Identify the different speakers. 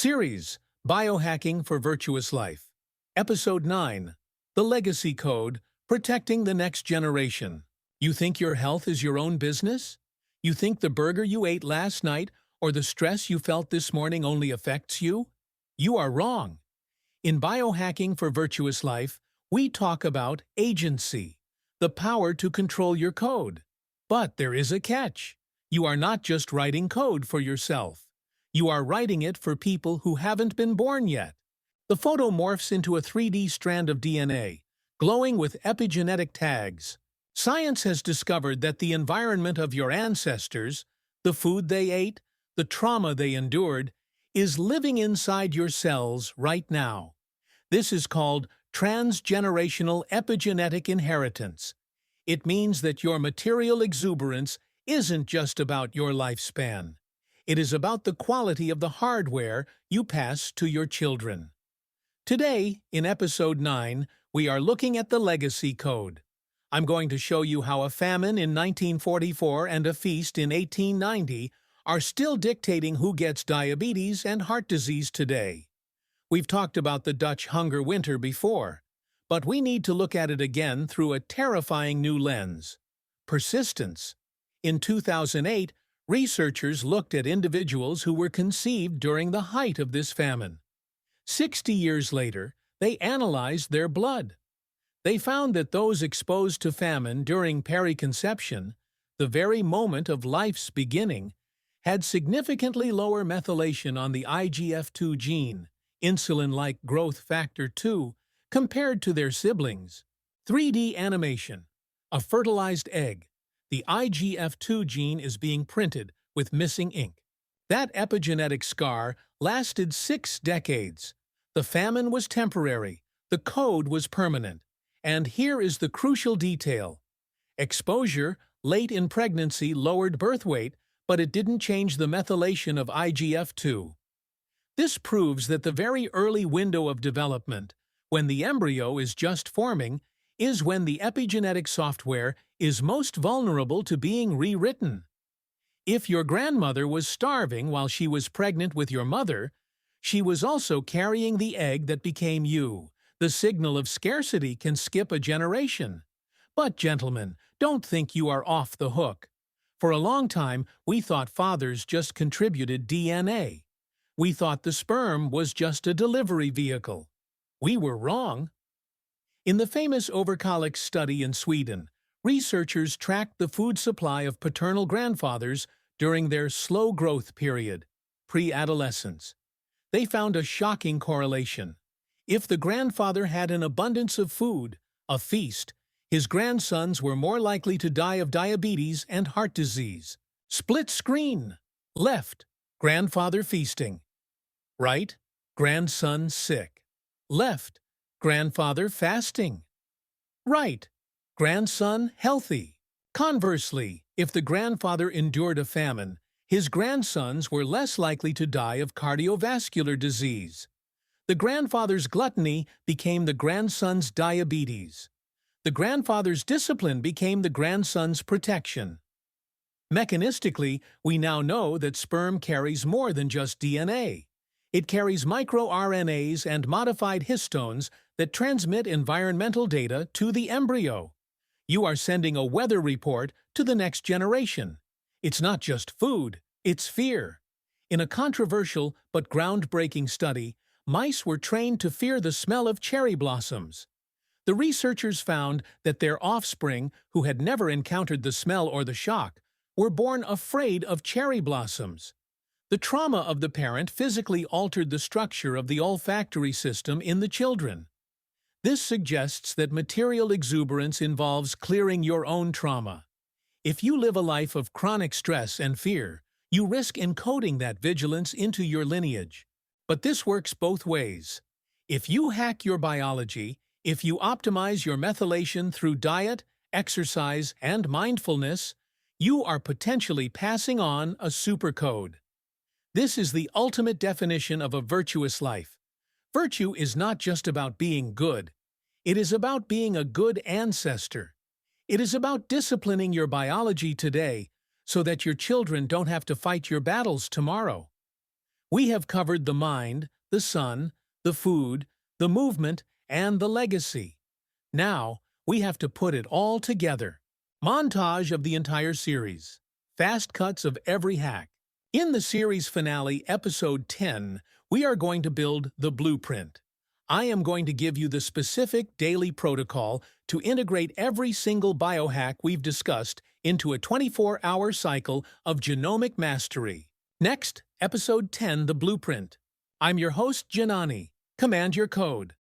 Speaker 1: Series, Biohacking for Virtuous Life. Episode 9, The Legacy Code, Protecting the Next Generation. You think your health is your own business? You think the burger you ate last night or the stress you felt this morning only affects you? You are wrong. In Biohacking for Virtuous Life, we talk about agency, the power to control your code. But there is a catch. You are not just writing code for yourself. You are writing it for people who haven't been born yet. The photo morphs into a 3D strand of DNA, glowing with epigenetic tags. Science has discovered that the environment of your ancestors, the food they ate, the trauma they endured, is living inside your cells right now. This is called transgenerational epigenetic inheritance. It means that your material exuberance isn't just about your lifespan. It is about the quality of the hardware you pass to your children. Today, in Episode 9, we are looking at the legacy code. I'm going to show you how a famine in 1944 and a feast in 1890 are still dictating who gets diabetes and heart disease today. We've talked about the Dutch hunger winter before, but we need to look at it again through a terrifying new lens: persistence. In 2008, researchers looked at individuals who were conceived during the height of this famine. 60 years later, they analyzed their blood. They found that those exposed to famine during periconception, the very moment of life's beginning, had significantly lower methylation on the IGF-2 gene, insulin-like growth factor 2, compared to their siblings. 3D animation. A fertilized egg. The IGF-2 gene is being printed with missing ink. That epigenetic scar lasted 6 decades. The famine was temporary. The code was permanent. And here is the crucial detail. Exposure late in pregnancy lowered birth weight, but it didn't change the methylation of IGF-2. This proves that the very early window of development, when the embryo is just forming, is when the epigenetic software is most vulnerable to being rewritten. If your grandmother was starving while she was pregnant with your mother, she was also carrying the egg that became you. The signal of scarcity can skip a generation. But, gentlemen, don't think you are off the hook. For a long time, we thought fathers just contributed DNA. We thought the sperm was just a delivery vehicle. We were wrong. In the famous Overkalix study in Sweden, researchers tracked the food supply of paternal grandfathers during their slow growth period, pre-adolescence. They found a shocking correlation. If the grandfather had an abundance of food, a feast, his grandsons were more likely to die of diabetes and heart disease. Split screen. Left, grandfather feasting. Right, grandson sick. Left, grandfather fasting. Right, grandson healthy. Conversely, if the grandfather endured a famine, his grandsons were less likely to die of cardiovascular disease. The grandfather's gluttony became the grandson's diabetes. The grandfather's discipline became the grandson's protection. Mechanistically, we now know that sperm carries more than just DNA. It carries microRNAs and modified histones that transmit environmental data to the embryo. You are sending a weather report to the next generation. It's not just food, it's fear. In a controversial but groundbreaking study, mice were trained to fear the smell of cherry blossoms. The researchers found that their offspring, who had never encountered the smell or the shock, were born afraid of cherry blossoms. The trauma of the parent physically altered the structure of the olfactory system in the children. This suggests that material exuberance involves clearing your own trauma. If you live a life of chronic stress and fear, you risk encoding that vigilance into your lineage. But this works both ways. If you hack your biology, if you optimize your methylation through diet, exercise, and mindfulness, you are potentially passing on a supercode. This is the ultimate definition of a virtuous life. Virtue is not just about being good. It is about being a good ancestor. It is about disciplining your biology today so that your children don't have to fight your battles tomorrow. We have covered the mind, the sun, the food, the movement, and the legacy. Now, we have to put it all together. Montage of the entire series. Fast cuts of every hack. In the series finale, Episode 10, we are going to build the blueprint. I am going to give you the specific daily protocol to integrate every single biohack we've discussed into a 24-hour cycle of genomic mastery. Next, Episode 10, the blueprint. I'm your host, Janani. Command your code.